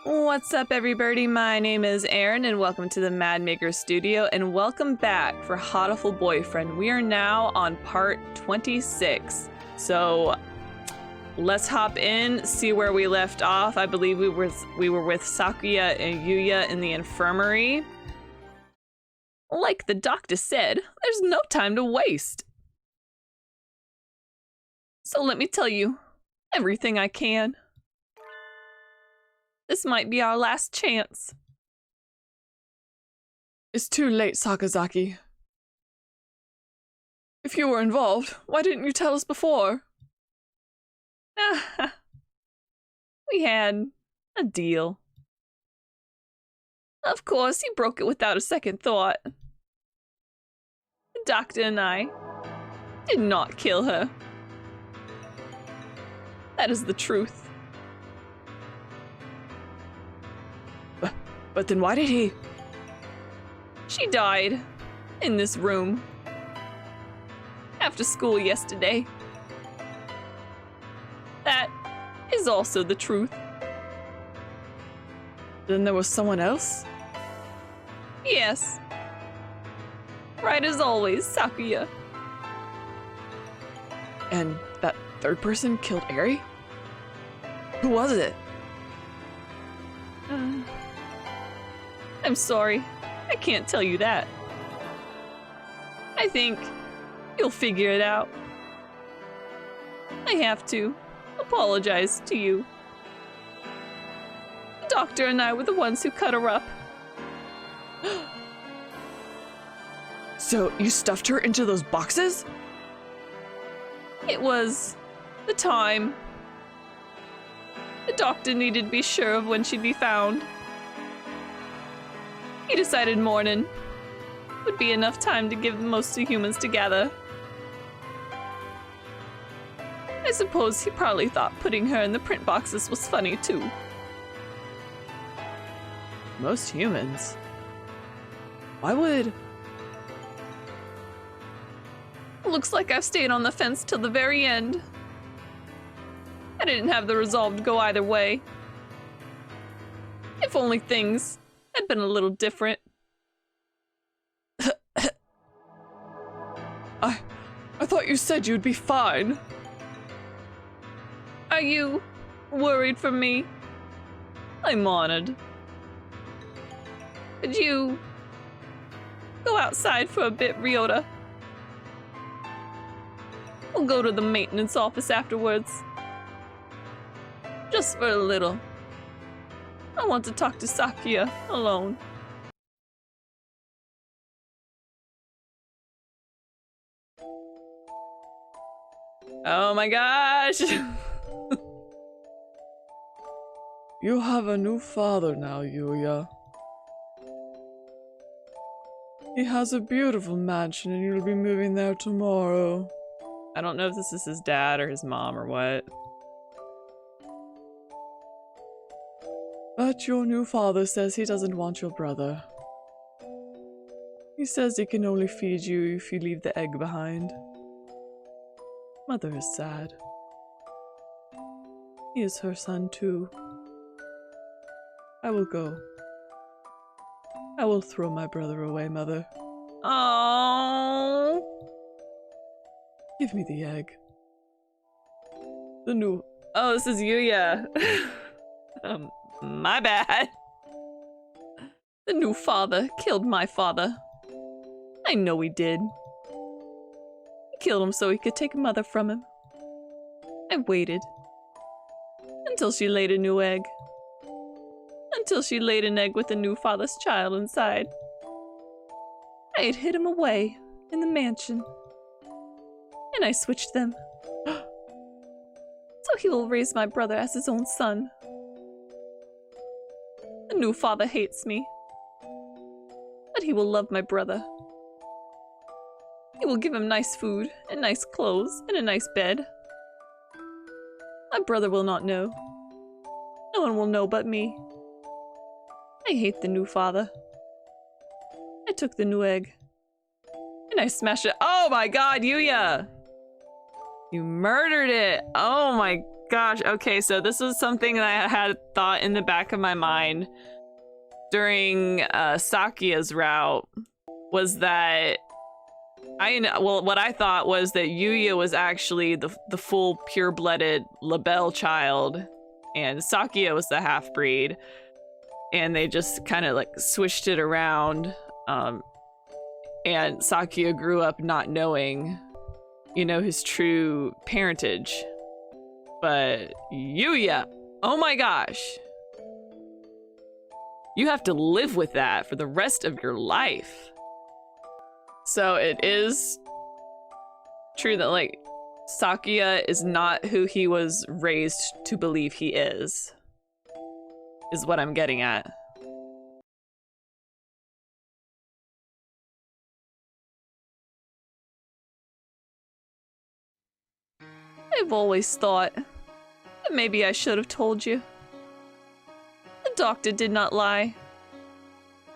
What's up, everybody? My name is Aaron, and welcome to the Mad Maker Studio, and welcome back for Hatoful Boyfriend. We are now on part 26, so let's hop in, see where we left off. I believe we were with Sakuya and Yuya in the infirmary. Like the doctor said, there's no time to waste. So let me tell you everything I can. This might be our last chance. It's too late, Sakazaki. If you were involved, why didn't you tell us before? We had a deal. Of course, he broke it without a second thought. The doctor and I did not kill her. That is the truth. But then why did he? She died in this room after school yesterday. That is also the truth. Then there was someone else? Yes. Right as always, Sakuya. And that third person killed Eri? Who was it? I'm sorry. I can't tell you that. I think you'll figure it out. I have to apologize to you. The doctor and I were the ones who cut her up. So you stuffed her into those boxes? It was the time. The doctor needed to be sure of when she'd be found. He decided morning would be enough time to give most of humans together. I suppose he probably thought putting her in the print boxes was funny too. Most humans? Why would... Looks like I've stayed on the fence till the very end. I didn't have the resolve to go either way. If only things had been a little different. I thought you said you'd be fine. Are you worried for me? I'm honored. Could you go outside for a bit, Ryota? We'll go to the maintenance office afterwards. Just for a little. I want to talk to Sakuya alone. Oh my gosh! You have a new father now, Yuya. He has a beautiful mansion and you'll be moving there tomorrow. I don't know if this is his dad or his mom or what. But your new father says he doesn't want your brother. He says he can only feed you if you leave the egg behind. Mother is sad. He is her son too. I will go. I will throw my brother away, Mother. Oh. Give me the egg. The new... Oh, this is Yuya. My bad. The new father killed my father. I know he did. He killed him so he could take Mother from him. I waited. Until she laid a new egg. Until she laid an egg with the new father's child inside. I had hid him away in the mansion. And I switched them. So he will raise my brother as his own son. The new father hates me. But he will love my brother. He will give him nice food, and nice clothes, and a nice bed. My brother will not know. No one will know but me. I hate the new father. I took the new egg. And I smashed it. Oh my god, Yuya! You murdered it! Oh my Gosh, okay, so this was something that I had thought in the back of my mind during Sakia's route, was that what I thought was that Yuya was actually the full pure-blooded Labelle child, and Sakia was the half-breed, and they just kind of like switched it around, and Sakia grew up not knowing, you know, his true parentage. But Yuya, oh my gosh. You have to live with that for the rest of your life. So it is true that, like, Sakia is not who he was raised to believe he is what I'm getting at. I've always thought that maybe I should have told you. The doctor did not lie.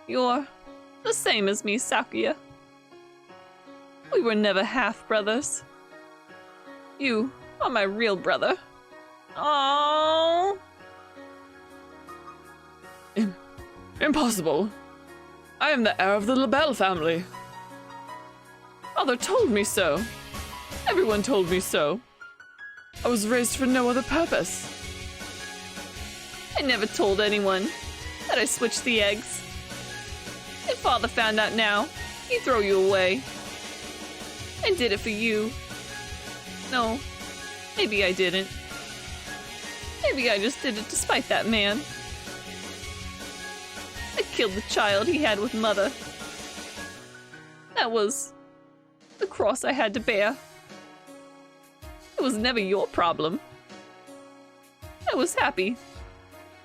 You're the same as me, Sakuya. We were never half-brothers. You are my real brother. Aww. Impossible. I am the heir of the Labelle family. Father told me so. Everyone told me so. I was raised for no other purpose. I never told anyone that I switched the eggs. If Father found out now, he'd throw you away. I did it for you. No, maybe I didn't. Maybe I just did it to spite that man. I killed the child he had with Mother. That was the cross I had to bear. It was never your problem. I was happy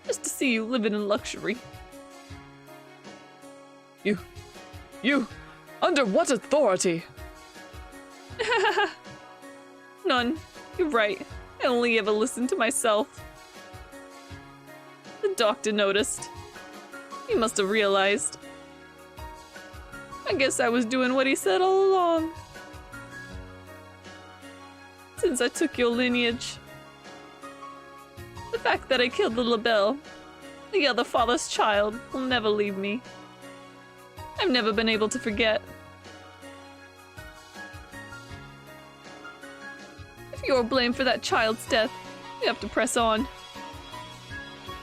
just to see you living in luxury. You, under what authority? None. You're right. I only ever listened to myself. The doctor noticed. He must have realized. I guess I was doing what he said all along. Since I took your lineage. The fact that I killed the Labelle, the other father's child, will never leave me. I've never been able to forget. If you're blamed for that child's death, you have to press on.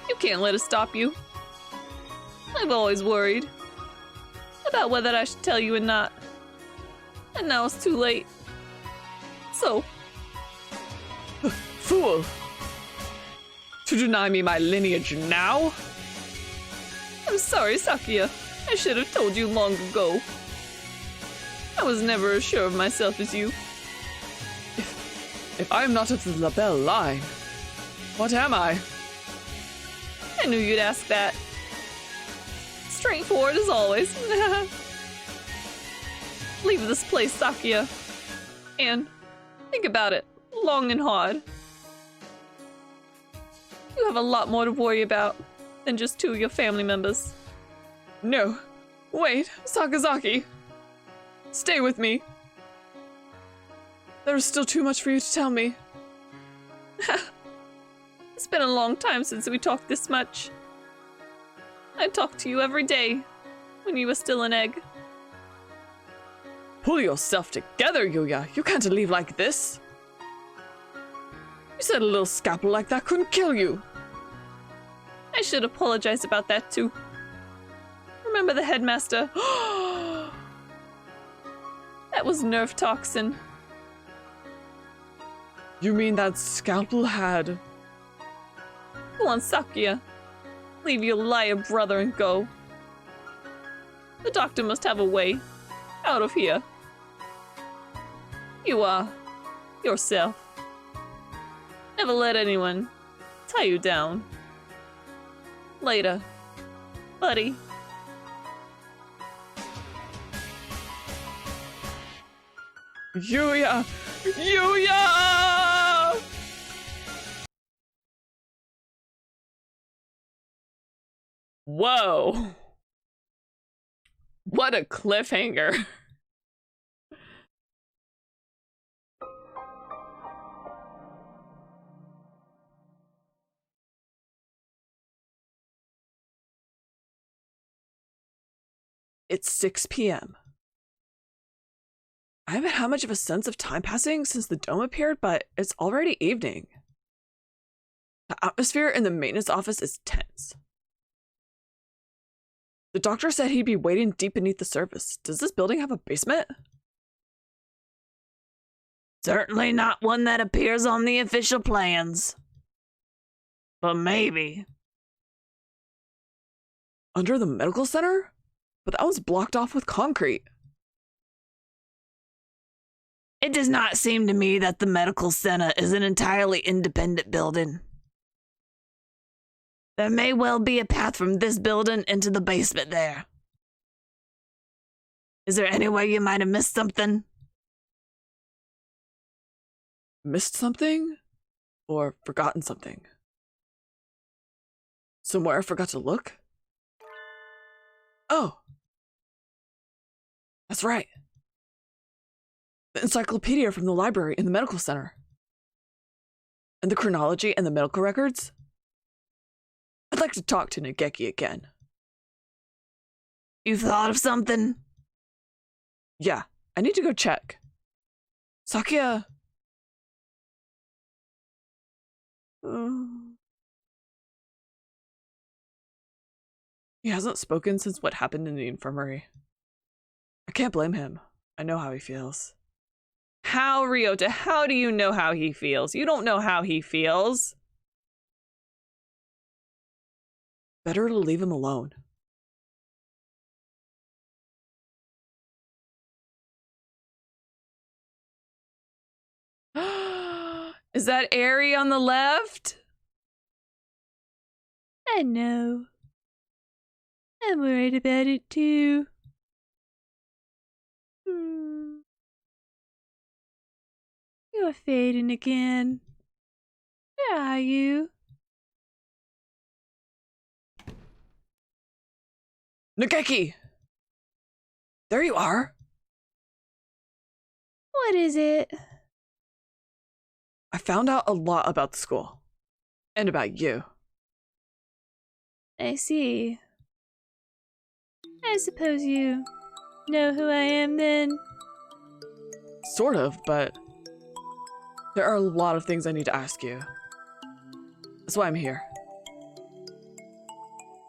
You can't let it stop you. I've always worried about whether I should tell you or not. And now it's too late. So... Fool! To deny me my lineage now? I'm sorry, Sakuya. I should have told you long ago. I was never as sure of myself as you. If I'm not of the Labelle line, what am I? I knew you'd ask that. Straightforward as always. Leave this place, Sakuya. And think about it long and hard. You have a lot more to worry about than just two of your family members. No. Wait, Sakazaki. Stay with me. There is still too much for you to tell me. It's been a long time since we talked this much. I talked to you every day when you were still an egg. Pull yourself together, Yuya. You can't leave like this. You said a little scalpel like that couldn't kill you. I should apologize about that too. Remember the headmaster? That was nerve toxin. You mean that scalpel had... Go on, Sakuya. Leave your liar brother and go. The doctor must have a way out of here. You are yourself. Never let anyone tie you down. Later, buddy. Yuya! Yuya! Whoa. What a cliffhanger. It's 6 p.m. I haven't had much of a sense of time passing since the dome appeared, but it's already evening. The atmosphere in the maintenance office is tense. The doctor said he'd be waiting deep beneath the surface. Does this building have a basement? Certainly not one that appears on the official plans. But maybe. Under the medical center? But that one's blocked off with concrete. It does not seem to me that the medical center is an entirely independent building. There may well be a path from this building into the basement there. Is there any way you might have missed something? Missed something? Or forgotten something? Somewhere I forgot to look? Oh! That's right. The encyclopedia from the library in the medical center. And the chronology and the medical records? I'd like to talk to Nageki again. You thought of something? Yeah, I need to go check. Sakia... He hasn't spoken since what happened in the infirmary. I can't blame him. I know how he feels. How, Ryota? How do you know how he feels? You don't know how he feels. Better to leave him alone. Is that Aerie on the left? I know. I'm worried about it too. You're fading again. Where are you? Nageki! There you are! What is it? I found out a lot about the school. And about you. I see. I suppose you know who I am then? Sort of, but there are a lot of things I need to ask you. That's why I'm here.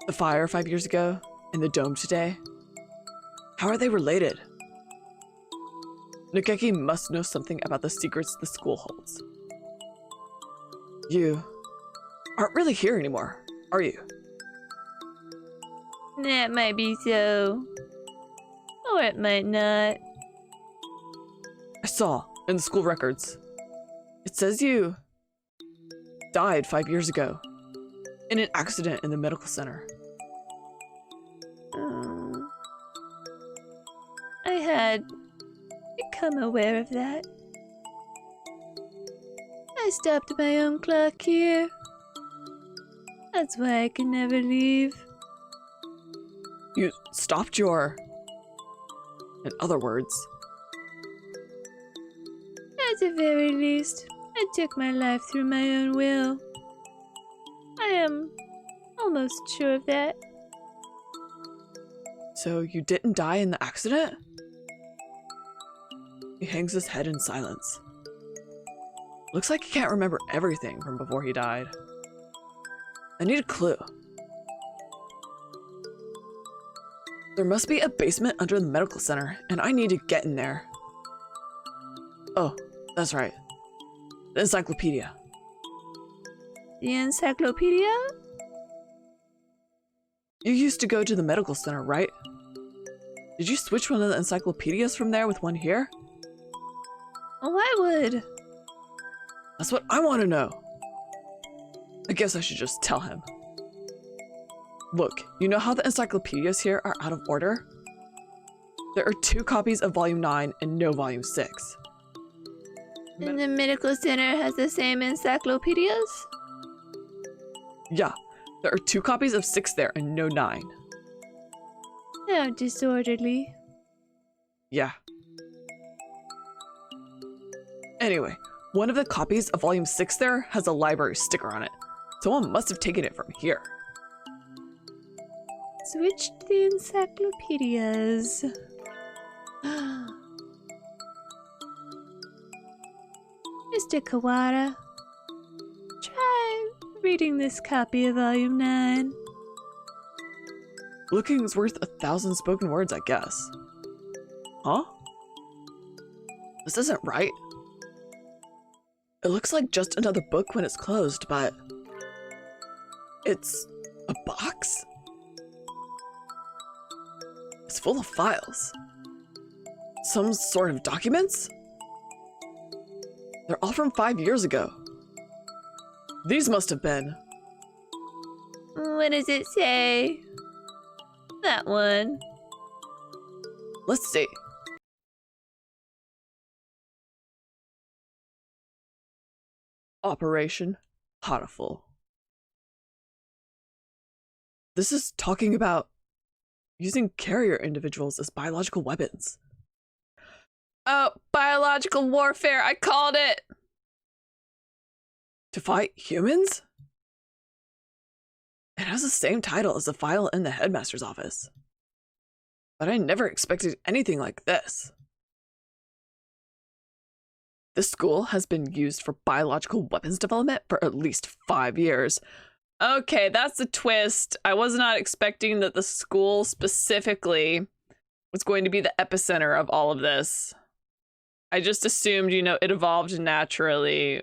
The fire 5 years ago, and the dome today. How are they related? Nageki must know something about the secrets the school holds. You aren't really here anymore, are you? That might be so. Or it might not. I saw in the school records. It says you died 5 years ago in an accident in the medical center. I had become aware of that. I stopped my own clock here. That's why I can never leave. You stopped your... In other words... At the very least, I took my life through my own will. I am almost sure of that. So you didn't die in the accident? He hangs his head in silence. Looks like he can't remember everything from before he died. I need a clue. There must be a basement under the medical center, and I need to get in there. Oh, that's right. The encyclopedia. The encyclopedia? You used to go to the medical center, right? Did you switch one of the encyclopedias from there with one here? Oh, I would. That's what I want to know. I guess I should just tell him. Look, you know how the encyclopedias here are out of order? There are 2 copies of Volume 9 and no Volume 6. And the medical center has the same encyclopedias? Yeah, there are 2 copies of 6 there and no 9. How disorderly. Yeah. Anyway, one of the copies of Volume 6 there has a library sticker on it. Someone must have taken it from here. switched the encyclopedias. Mr. Kawada, try reading this copy of Volume 9. Looking's worth 1,000 spoken words, I guess. Huh? This isn't right. It looks like just another book when it's closed, but... it's a box? It's full of files. Some sort of documents? They're all from 5 years ago. These must have been... What does it say? That one. Let's see. Operation Hatoful. This is talking about using carrier individuals as biological weapons. Oh, biological warfare. I called it. To fight humans? It has the same title as the file in the headmaster's office. But I never expected anything like this. This school has been used for biological weapons development for at least 5 years. Okay, that's a twist. I was not expecting that the school specifically was going to be the epicenter of all of this. I just assumed, you know, it evolved naturally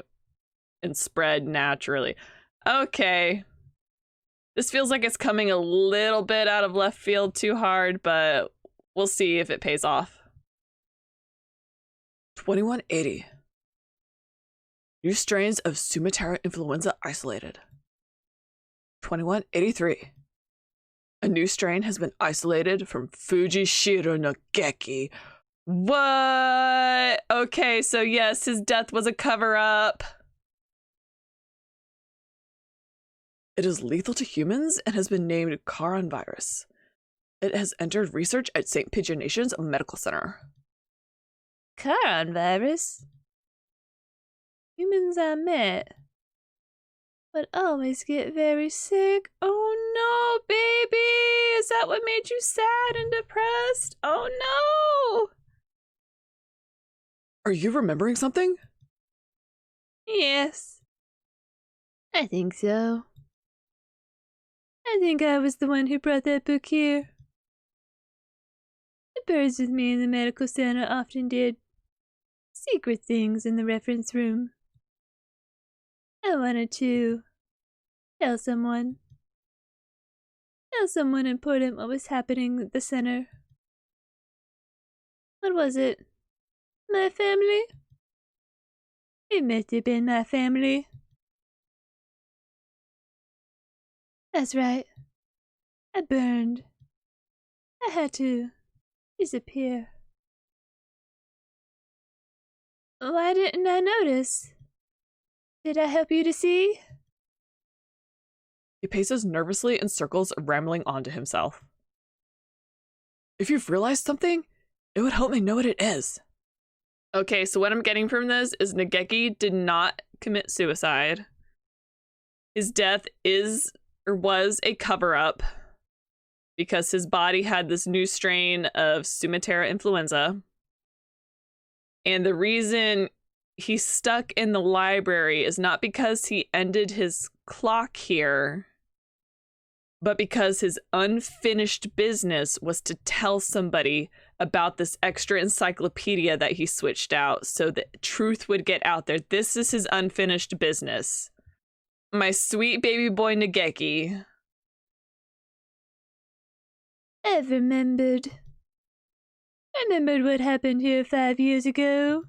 and spread naturally. Okay. This feels like it's coming a little bit out of left field too hard, but we'll see if it pays off. 2180. New strains of Sumatera influenza isolated. 2183. A new strain has been isolated from Fujishiro Nageki. What? Okay, so yes, his death was a cover-up. It is lethal to humans and has been named Charon virus. It has entered research at St. Pigeonations Medical Center. Charon virus? Humans I met would always get very sick. Oh no, baby! Is that what made you sad and depressed? Oh no! Are you remembering something? Yes. I think so. I think I was the one who brought that book here. The birds with me in the medical center often did secret things in the reference room. I wanted to tell someone important what was happening at the center. What was it? My family? It must have been my family. That's right. I burned. I had to disappear. Why didn't I notice? Did I help you to see? He paces nervously in circles, rambling on to himself. If you've realized something, it would help me know what it is. Okay, so what I'm getting from this is Nageki did not commit suicide. His death is or was a cover-up because his body had this new strain of Sumatera influenza. And the reason he's stuck in the library is not because he ended his clock here, but because his unfinished business was to tell somebody about this extra encyclopedia that he switched out so that truth would get out there. This is his unfinished business. My sweet baby boy Nageki. I've remembered. I remembered what happened here 5 years ago.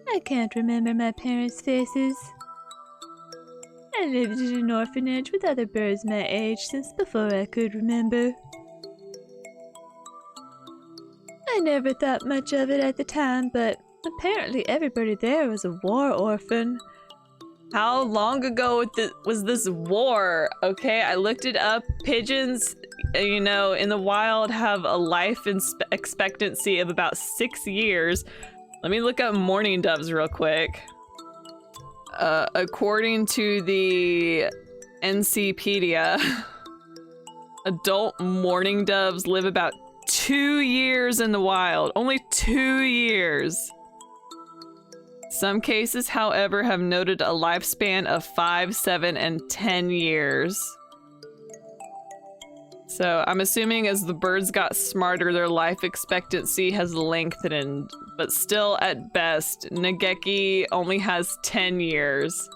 I can't remember my parents' faces. I lived in an orphanage with other birds my age since before I could remember. I never thought much of it at the time, but apparently everybody there was a war orphan. How long ago was this war? Okay, I looked it up. Pigeons, you know, in the wild have a life expectancy of about 6 years. Let me look up mourning doves real quick. according to the encyclopedia, adult mourning doves live about 2 years in the wild. Only 2 years. Some cases, however, have noted a lifespan of 5, 7, and 10 years. So I'm assuming as the birds got smarter, their life expectancy has lengthened, but still at best, Nageki only has 10 years.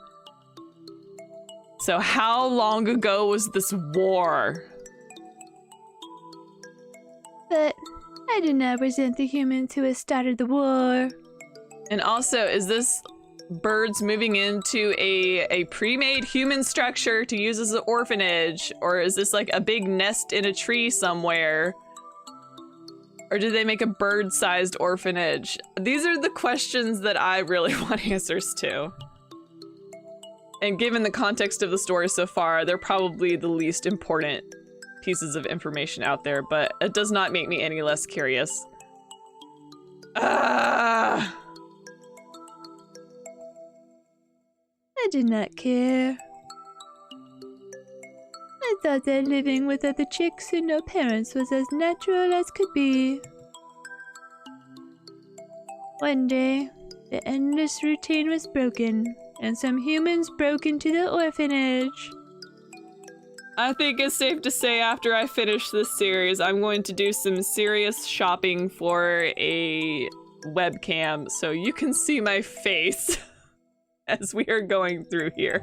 So how long ago was this war? But I do not resent the humans who have started the war. And also, is this birds moving into a pre-made human structure to use as an orphanage? Or is this like a big nest in a tree somewhere? Or do they make a bird-sized orphanage? These are the questions that I really want answers to. And given the context of the story so far, they're probably the least important pieces of information out there, but it does not make me any less curious. I did not care. I thought that living with other chicks and no parents was as natural as could be. One day, the endless routine was broken, and some humans broke into the orphanage. I think it's safe to say after I finish this series, I'm going to do some serious shopping for a webcam so you can see my face as we are going through here.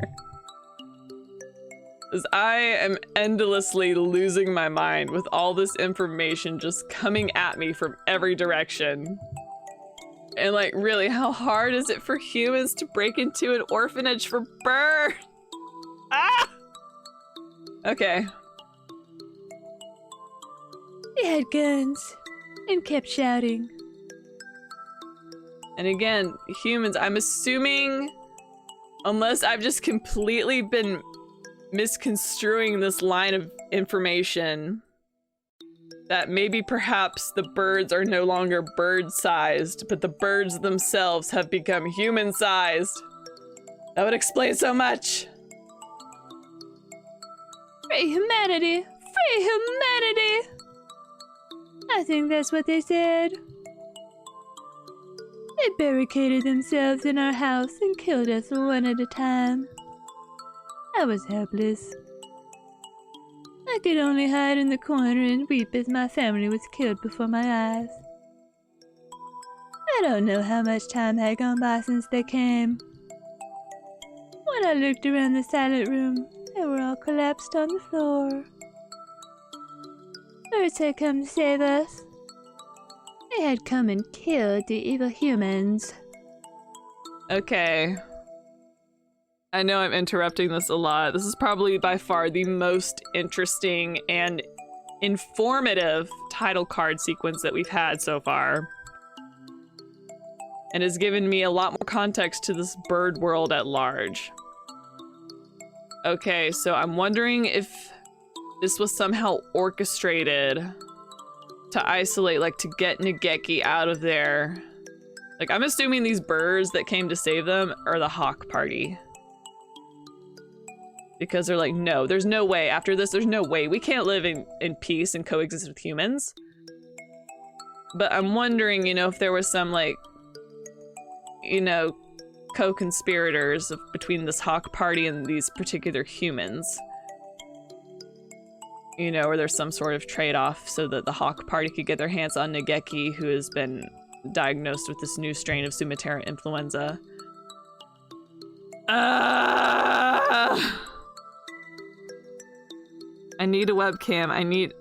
Because I am endlessly losing my mind with all this information just coming at me from every direction. And like, really, how hard is it for humans to break into an orphanage for birds? Ah! Okay. They had guns and kept shouting. And again, humans, I'm assuming, unless I've just completely been misconstruing this line of information, that maybe perhaps the birds are no longer bird-sized, but the birds themselves have become human-sized. That would explain so much. Free humanity! Free humanity! I think that's what they said. They barricaded themselves in our house and killed us one at a time. I was helpless. I could only hide in the corner and weep as my family was killed before my eyes. I don't know how much time had gone by since they came. When I looked around the silent room, they were all collapsed on the floor. Birds had come to save us. They had come and killed the evil humans. Okay. I know I'm interrupting this a lot. This is probably by far the most interesting and informative title card sequence that we've had so far. And has given me a lot more context to this bird world at large. Okay, so I'm wondering if this was somehow orchestrated to isolate, like to get Nageki out of there. Like, I'm assuming these birds that came to save them are the Hawk Party. Because they're like, no, there's no way. After this, there's no way. We can't live in peace and coexist with humans. But I'm wondering, you know, if there was some, like, you know, co-conspirators between this Hawk Party and these particular humans. You know, or there's some sort of trade-off so that the Hawk Party could get their hands on Nageki, who has been diagnosed with this new strain of Sumatera influenza. I need a webcam. I need...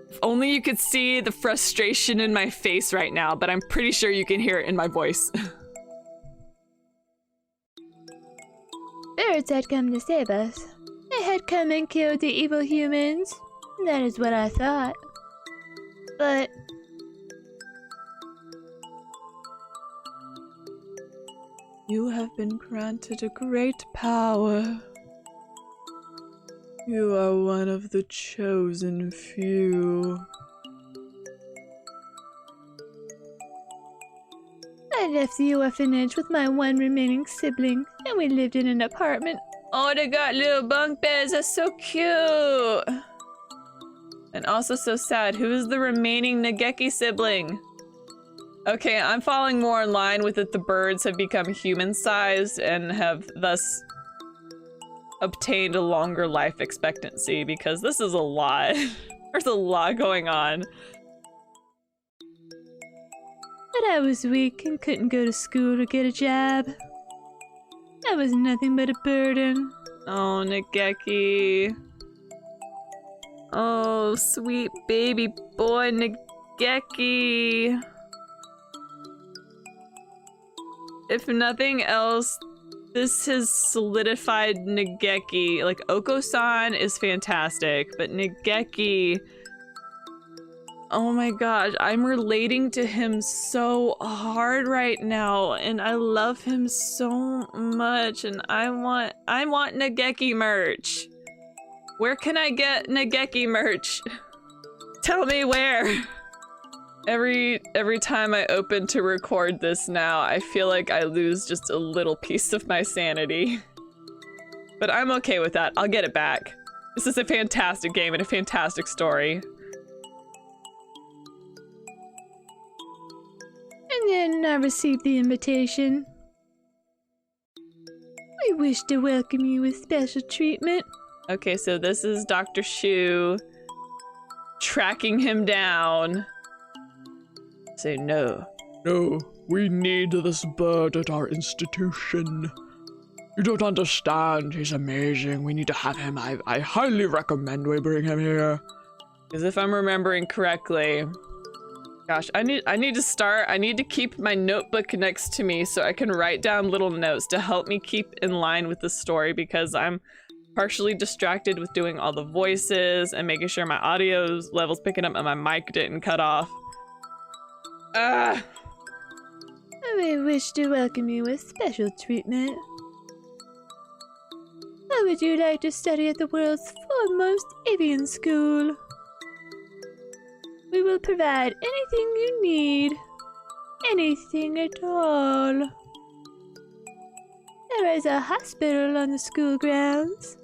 If only you could see the frustration in my face right now, but I'm pretty sure you can hear it in my voice. Birds had come to save us. They had come and killed the evil humans. That is what I thought. But... You have been granted a great power. You are one of the chosen few. I left the orphanage with my one remaining sibling, and we lived in an apartment. Oh, they got little bunk beds. That's so cute. And also so sad. Who is the remaining Nageki sibling? Okay, I'm falling more in line with that the birds have become human-sized and have thus obtained a longer life expectancy, because this is a lot. There's a lot going on. But I was weak and couldn't go to school or get a job. I was nothing but a burden. Oh, Nageki. Oh, sweet baby boy Nageki. If nothing else, this has solidified Nageki. Like, Oko-san is fantastic, but Nageki... Oh my gosh, I'm relating to him so hard right now, and I love him so much, and I want Nageki merch. Where can I get Nageki merch? Tell me where. Every time I open to record this now, I feel like I lose just a little piece of my sanity. But I'm okay with that. I'll get it back. This is a fantastic game and a fantastic story. And then I received the invitation. We wish to welcome you with special treatment. Okay, so this is Dr. Shu tracking him down. Say no. No, we need this bird at our institution. You don't understand, he's amazing. We need to have him. I highly recommend we bring him here. Because if I'm remembering correctly... Gosh, I need to keep my notebook next to me so I can write down little notes to help me keep in line with the story, because I'm partially distracted with doing all the voices and making sure my audio level's picking up and my mic didn't cut off. We wish to welcome you with special treatment. How would you like to study at the world's foremost avian school? We will provide anything you need. Anything at all. There is a hospital on the school grounds.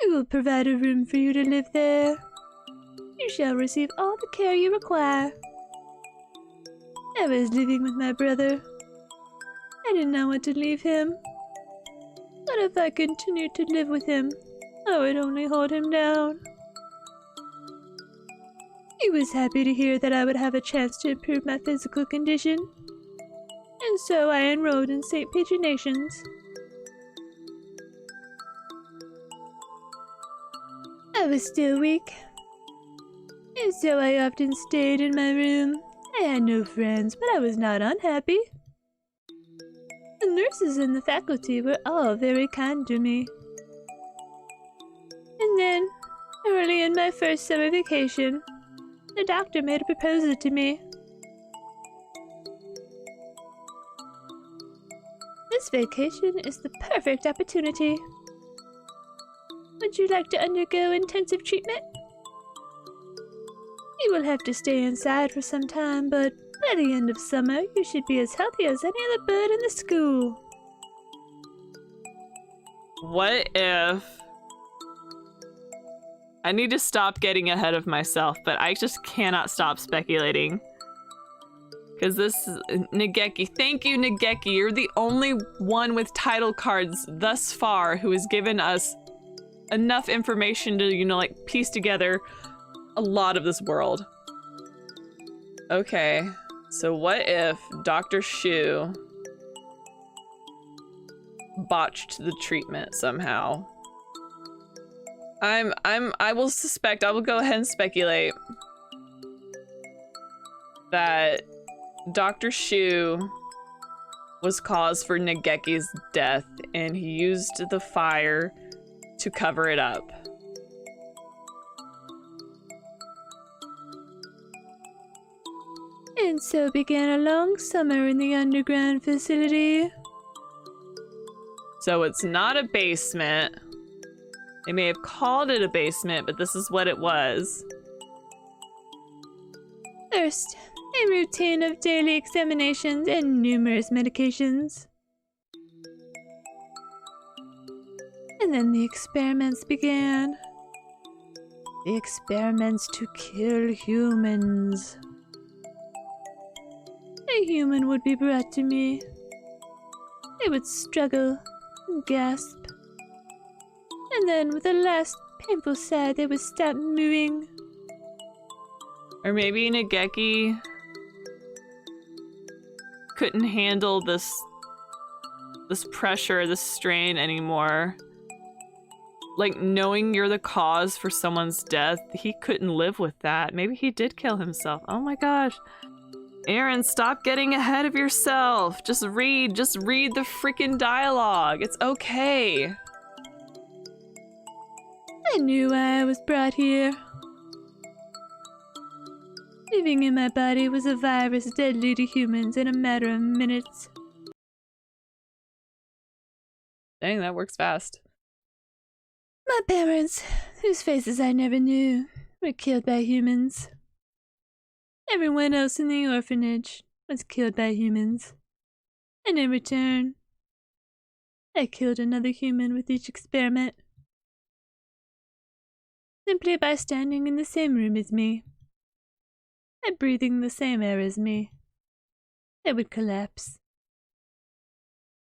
We will provide a room for you to live there. You shall receive all the care you require. I was living with my brother. I did not want to leave him. But if I continued to live with him, I would only hold him down. He was happy to hear that I would have a chance to improve my physical condition, and so I enrolled in St. Patronations. I was still weak, and so I often stayed in my room. I had no friends, but I was not unhappy. The nurses and the faculty were all very kind to me. And then, early in my first summer vacation, the doctor made a proposal to me. This vacation is the perfect opportunity. Would you like to undergo intensive treatment? You will have to stay inside for some time, but by the end of summer, you should be as healthy as any other bird in the school. What if... I need to stop getting ahead of myself, but I just cannot stop speculating. Because this is Nageki. Thank you, Nageki. You're the only one with title cards thus far who has given us enough information to, you know, like, piece together a lot of this world. Okay, so what if Dr. Shu botched the treatment somehow? I will suspect, I will go ahead and speculate that Dr. Shu was cause for Nageki's death, and he used the fire to cover it up. And so began a long summer in the underground facility. So it's not a basement. They may have called it a basement, but this is what it was. First, A routine of daily examinations and numerous medications. And then the experiments began. The experiments to kill humans. A human would be brought to me. They would struggle and gasp. And then, with a last painful sigh, they would stop moving. Or maybe Nageki couldn't handle this pressure, this strain anymore. Like, knowing you're the cause for someone's death, he couldn't live with that. Maybe he did kill himself. Oh my gosh. Aaron, stop getting ahead of yourself. Just read the freaking dialogue. It's okay. I knew why I was brought here. Living in my body was a virus deadly to humans in a matter of minutes. Dang, that works fast. My parents, whose faces I never knew, were killed by humans. Everyone else in the orphanage was killed by humans. And in return, I killed another human with each experiment. Simply by standing in the same room as me, and breathing the same air as me, they would collapse.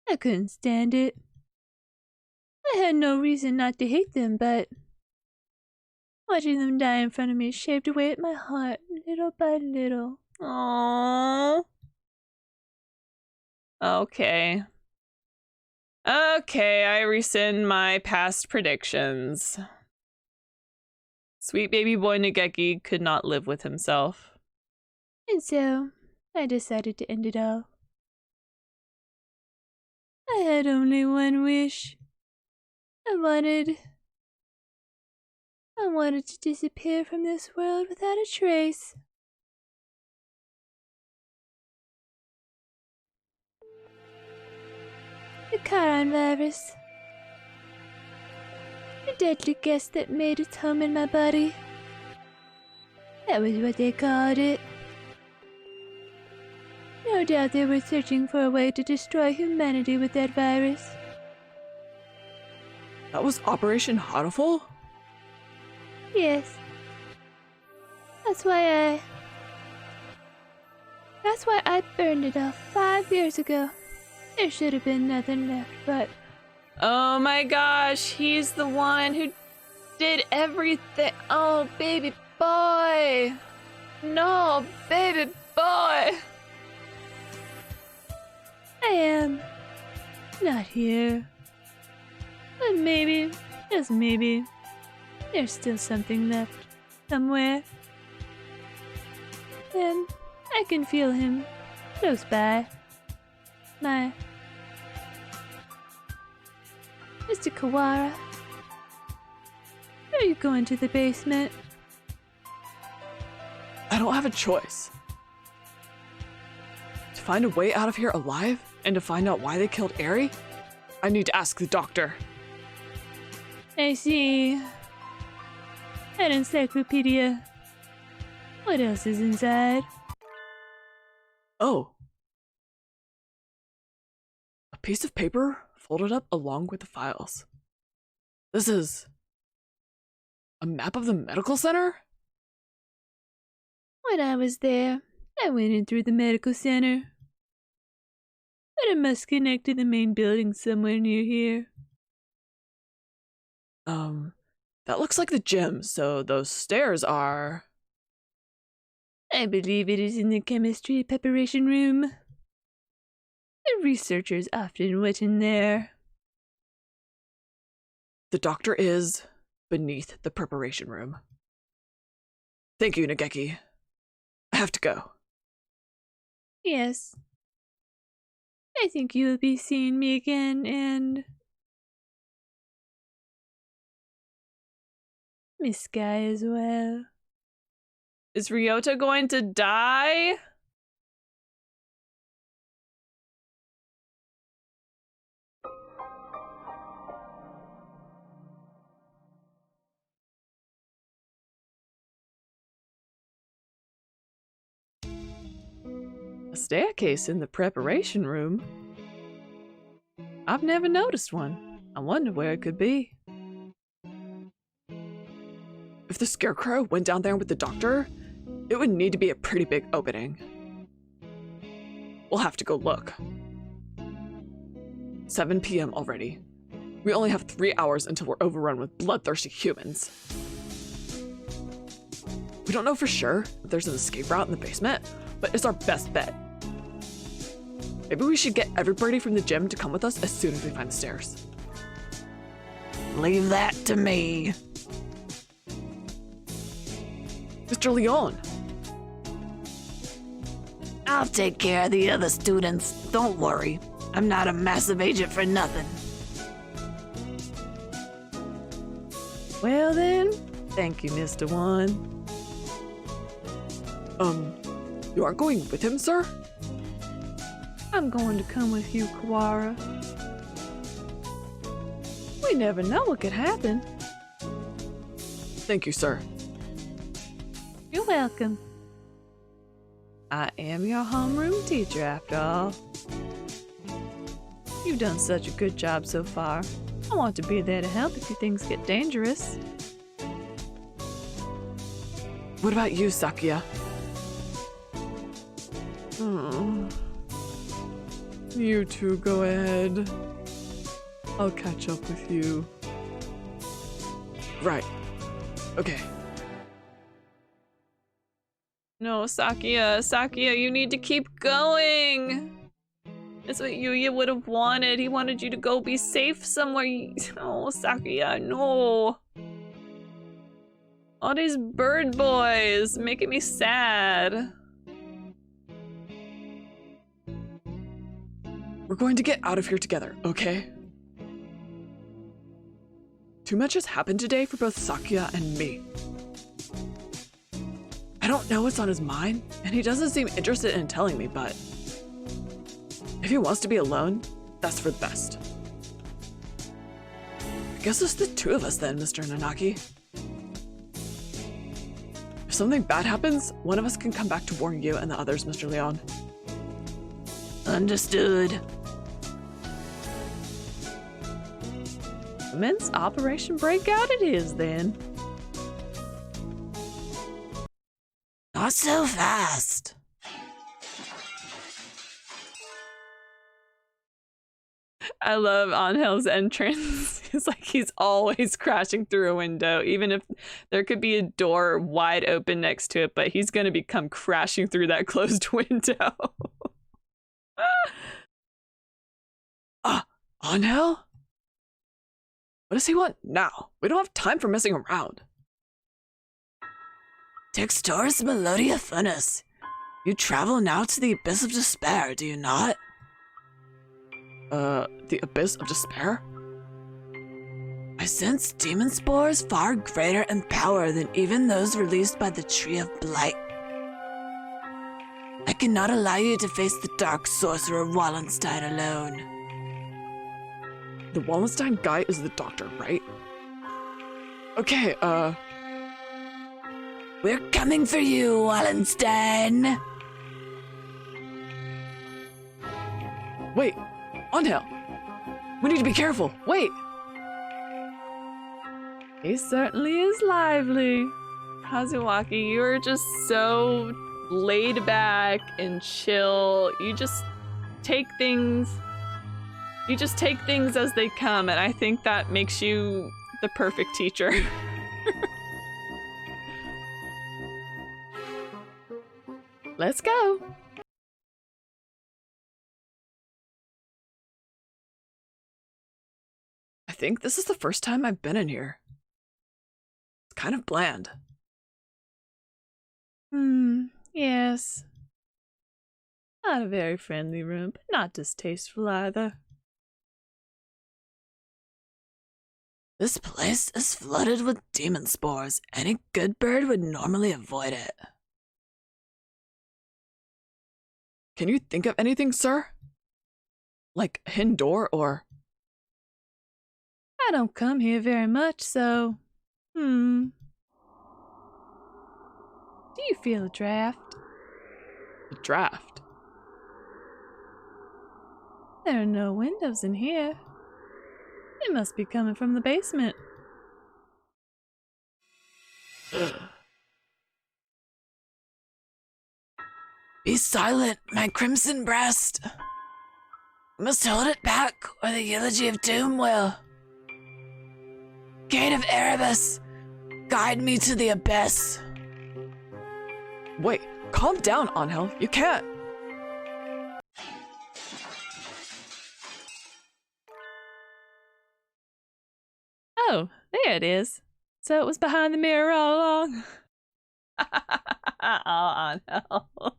I couldn't stand it. I had no reason not to hate them, but watching them die in front of me shaved away at my heart little by little. Aww. Okay. Okay, I rescind my past predictions. Sweet baby boy Nageki could not live with himself. And so, I decided to end it all. I had only one wish. I wanted to disappear from this world without a trace. The Charon virus. The deadly guest that made its home in my body. That was what they called it. No doubt they were searching for a way to destroy humanity with that virus. That was Operation Hatoful? Yes. That's why I burned it off 5 years ago. There should have been nothing left but... Oh my gosh, he's the one who did everything. Oh, baby boy. No, baby boy. I am not here. But maybe, just maybe, there's still something left somewhere. And I can feel him close by. Mr. Kawara, are you going to the basement? I don't have a choice. To find a way out of here alive and to find out why they killed Eri, I need to ask the doctor. I see. An encyclopedia. What else is inside? Oh. A piece of paper folded up along with the files. This is a map of the medical center? When I was there, I went in through the medical center. But it must connect to the main building somewhere near here. That looks like the gym, so those stairs are... I believe it is in the chemistry preparation room. The researchers often went in there. The doctor is beneath the preparation room. Thank you, Nageki. I have to go. Yes. I think you will be seeing me again, and... Miss Sky as well. Is Ryota going to die? staircase in the preparation room? I've never noticed one. I wonder where it could be. If the scarecrow went down there with the doctor, it would need to be a pretty big opening. We'll have to go look. 7 p.m. already. We only have 3 hours until we're overrun with bloodthirsty humans. We don't know for sure if there's an escape route in the basement, but it's our best bet. Maybe we should get everybody from the gym to come with us as soon as we find the stairs. Leave that to me. Mr. Leon! I'll take care of the other students. Don't worry. I'm not a massive agent for nothing. Well then, thank you, Mr. One. You aren't going with him, sir? I'm going to come with you, Kawara. We never know what could happen. Thank you, sir. You're welcome. I am your homeroom teacher, after all. You've done such a good job so far. I want to be there to help if things get dangerous. What about you, Sakuya? You two go ahead. I'll catch up with you. Right. Okay. No, Sakuya, you need to keep going. That's what Yuya would have wanted. He wanted you to go be safe somewhere. Oh, Sakuya, no. All these bird boys making me sad. We're going to get out of here together, okay? Too much has happened today for both Sakuya and me. I don't know what's on his mind, and he doesn't seem interested in telling me, but if he wants to be alone, that's for the best. I guess it's the two of us then, Mr. Nanaki. If something bad happens, one of us can come back to warn you and the others, Mr. Leon. Understood. Commence Operation Breakout it is, then. Not so fast. I love Angel's entrance. It's like he's always crashing through a window, even if there could be a door wide open next to it, but he's gonna come crashing through that closed window. Angel? What does he want now? We don't have time for messing around. Textoris Melodia Furnace. You travel now to the Abyss of Despair, do you not? The Abyss of Despair? I sense demon spores far greater in power than even those released by the Tree of Blight. I cannot allow you to face the dark sorcerer Wallenstein alone. The Wallenstein guy is the doctor, right? Okay, We're coming for you, Wallenstein! wait! Angel! We need to be careful! Wait! He certainly is lively. Hazuwaki, you are just so laid back and chill. You just take things as they come, and I think that makes you the perfect teacher. Let's go. I think this is the first time I've been in here. It's kind of bland. Yes. Not a very friendly room, but not distasteful either. This place is flooded with demon spores. Any good bird would normally avoid it. Can you think of anything, sir? Like a hidden door or... I don't come here very much, so... Do you feel a draft? a draft? There are no windows in here. It must be coming from the basement. Be silent, my crimson breast. Must hold it back, or the eulogy of doom will. Gate of Erebus, guide me to the abyss. Wait, calm down, Angel. You can't. Oh, there it is. So it was behind the mirror all along. Oh, no.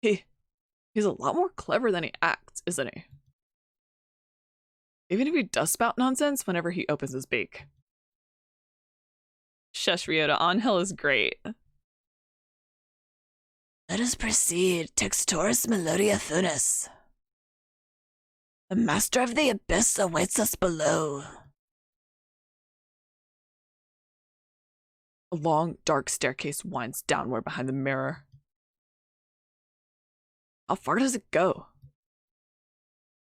He's a lot more clever than he acts, isn't he? Even if he does spout nonsense whenever he opens his beak. Shush, Ryota. Angel is great. Let us proceed, Textoris Melodia Thunis. The master of the abyss awaits us below. A long, dark staircase winds downward behind the mirror. How far does it go?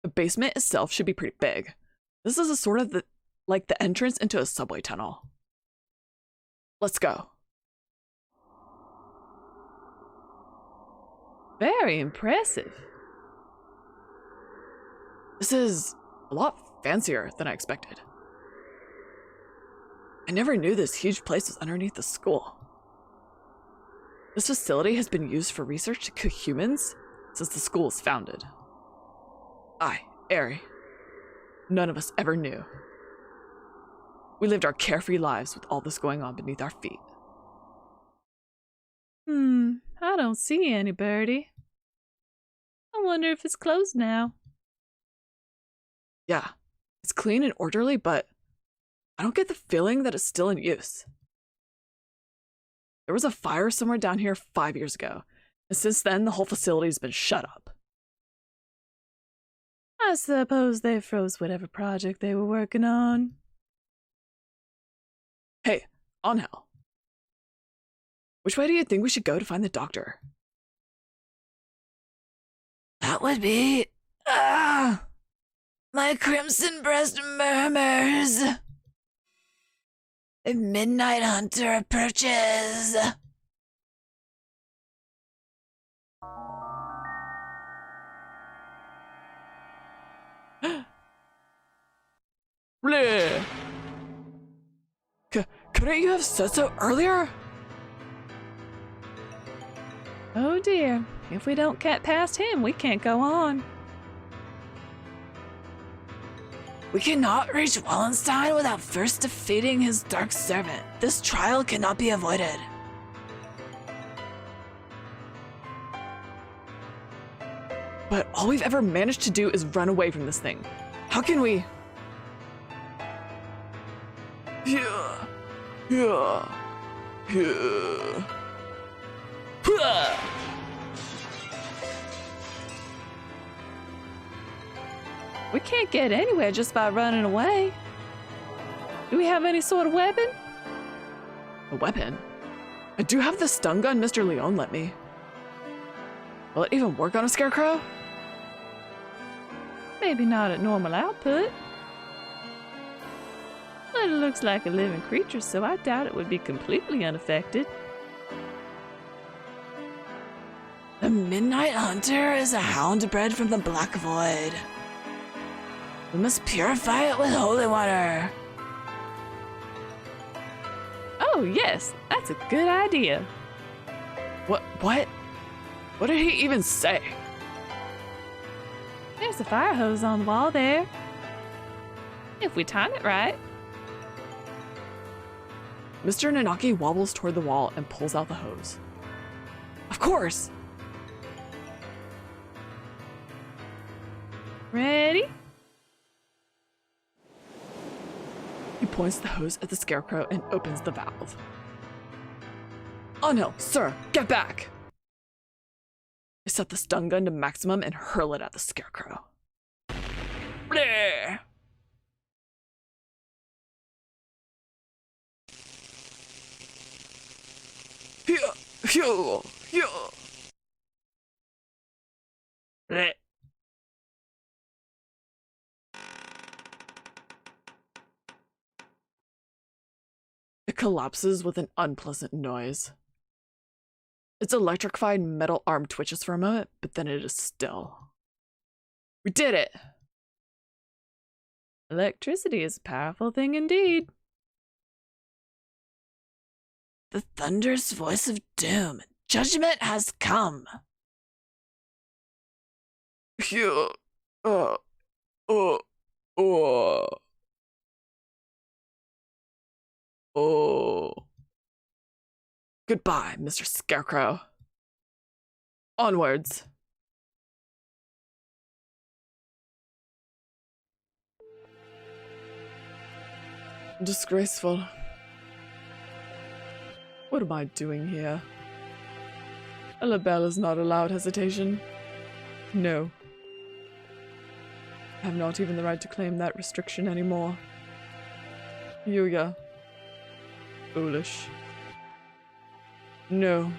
The basement itself should be pretty big. This is a sort of like the entrance into a subway tunnel. Let's go. Very impressive. This is a lot fancier than I expected. I never knew this huge place was underneath the school. This facility has been used for research to kill humans since the school was founded. Eri. None of us ever knew. We lived our carefree lives with all this going on beneath our feet. I don't see any, Birdie. I wonder if it's closed now. Yeah, it's clean and orderly, but I don't get the feeling that it's still in use. There was a fire somewhere down here 5 years ago, and since then the whole facility's been shut up. I suppose they froze whatever project they were working on. Hey, Angel. Which way do you think we should go to find the doctor? That would be... my crimson breast murmurs. The midnight hunter approaches. Bleh. Couldn't you have said so earlier? Oh dear, if we don't get past him, we can't go on. We cannot reach Wallenstein without first defeating his dark servant. This trial cannot be avoided. But all we've ever managed to do is run away from this thing. How can we... We can't get anywhere just by running away. Do we have any sort of weapon? A weapon? I do have the stun gun Mr. Leon lent me. Will it even work on a scarecrow? Maybe not at normal output. But it looks like a living creature, so I doubt it would be completely unaffected. The Midnight Hunter is a hound bred from the Black Void. We must purify it with holy water. Oh yes, that's a good idea. What? What did he even say? There's a fire hose on the wall there. If we time it right. Mr. Nanaki wobbles toward the wall and pulls out the hose. Of course! Ready? He points the hose at the scarecrow and opens the valve. Angel, sir, get back! I set the stun gun to maximum and hurl it at the scarecrow. Bleh! Blech. It collapses with an unpleasant noise. Its electrified metal arm twitches for a moment, but then it is still. We did it! Electricity is a powerful thing indeed. The thunderous voice of doom. Judgment has come. Yeah. Uh. Oh. Goodbye, Mr. Scarecrow. Onwards. Disgraceful. What am I doing here? A label is not allowed hesitation. No. I have not even the right to claim that restriction anymore. Yuya. Foolish. No,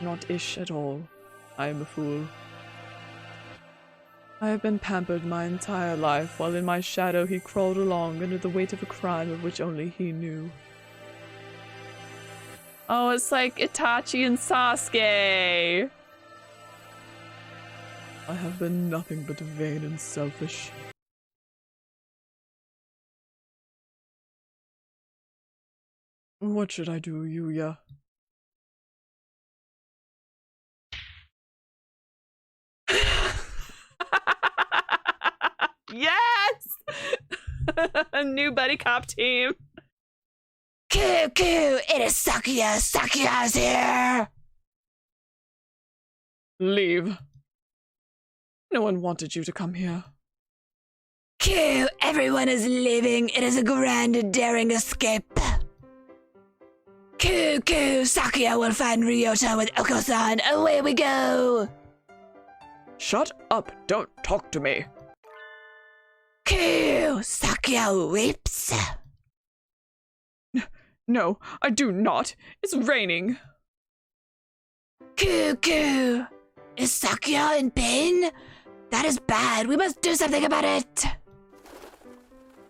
not ish at all. I am a fool. I have been pampered my entire life, while in my shadow he crawled along under the weight of a crime of which only he knew. Oh, it's like Itachi and Sasuke. I have been nothing but vain and selfish. What should I do, Yuya? Yes! A new buddy cop team. Coo, it is Sakuya. Sakuya's here. Leave. No one wanted you to come here. Coo, everyone is leaving. It is a grand, daring escape. Coo, Sakuya will find Ryota with Oko-san. Away we go. Shut up, don't talk to me. Coo, Sakuya weeps. No, I do not. It's raining. Coo, is Sakuya in pain? That is bad. We must do something about it.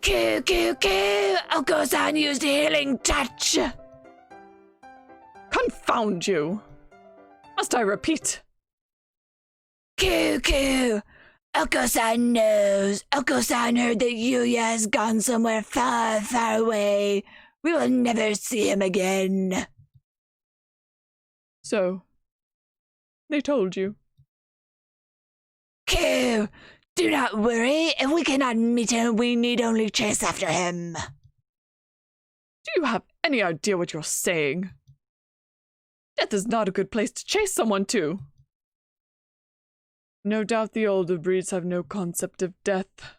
Coo, Oko-san used healing touch. Confound you! Must I repeat? Coo, Oko-san knows. Oko-san heard that Yuya has gone somewhere far, far away. We will never see him again. So, they told you. Coo, do not worry. If we cannot meet him, we need only chase after him. Do you have any idea what you're saying? Death is not a good place to chase someone to. No doubt the older breeds have no concept of death.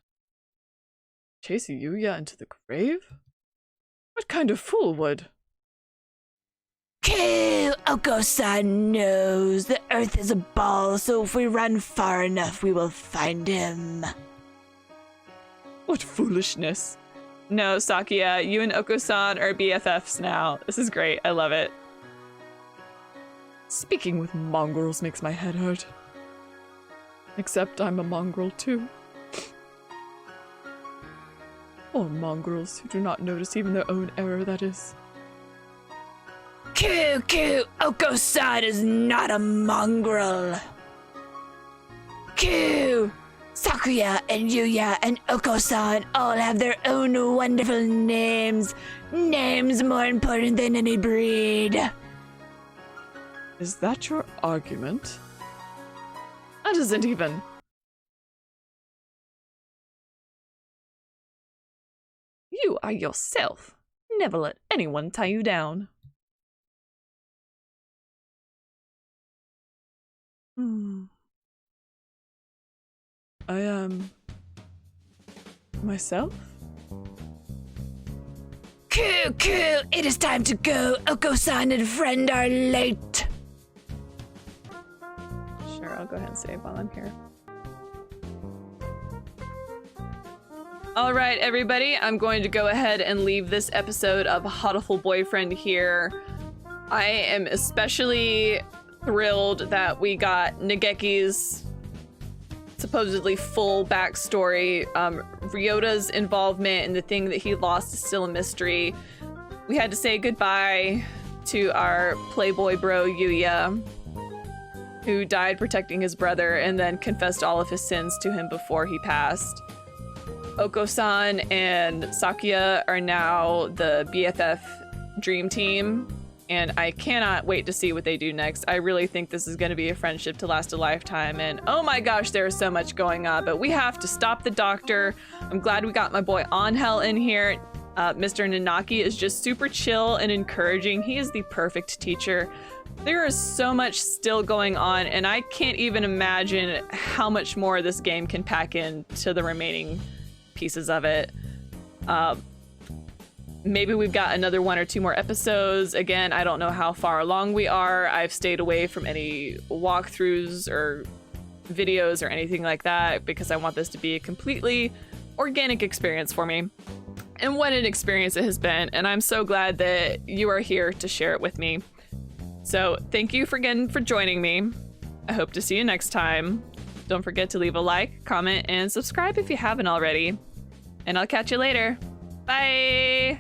Chase Yuya into the grave? What kind of fool would? Coo, Oko-san knows. The earth is a ball, so if we run far enough, we will find him. What foolishness. No, Sakuya, you and Oko-san are BFFs now. This is great. I love it. Speaking with mongrels makes my head hurt. Except I'm a mongrel too. Or mongrels who do not notice even their own error, that is. Coo, Oko-san is not a mongrel. Coo, Sakuya and Yuya and Oko-san all have their own wonderful names. Names more important than any breed. Is that your argument? That isn't even... You are yourself. Never let anyone tie you down. I am... myself? Coo, it is time to go. Oko-san and friend are late. Sure, I'll go ahead and save while I'm here. All right, everybody, I'm going to go ahead and leave this episode of Hatoful Boyfriend here. I am especially thrilled that we got Nageki's supposedly full backstory. Ryota's involvement and the thing that he lost is still a mystery. We had to say goodbye to our playboy bro Yuya, who died protecting his brother and then confessed all of his sins to him before he passed. Oko-san and Sakuya are now the BFF dream team, and I cannot wait to see what they do next. I really think this is going to be a friendship to last a lifetime, and oh my gosh, there's so much going on, but we have to stop the doctor. I'm glad we got my boy Angel in here. Mr. Nanaki is just super chill and encouraging. He is the perfect teacher. There is so much still going on, and I can't even imagine how much more this game can pack into the remaining pieces of it. Maybe we've got another 1 or 2 more episodes. Again, I don't know how far along we are. I've stayed away from any walkthroughs or videos or anything like that because I want this to be a completely organic experience for me. And what an experience it has been, and I'm so glad that you are here to share it with me. So thank you again for joining me. I hope to see you next time. Don't forget to leave a like, comment, and subscribe if you haven't already. And I'll catch you later. Bye!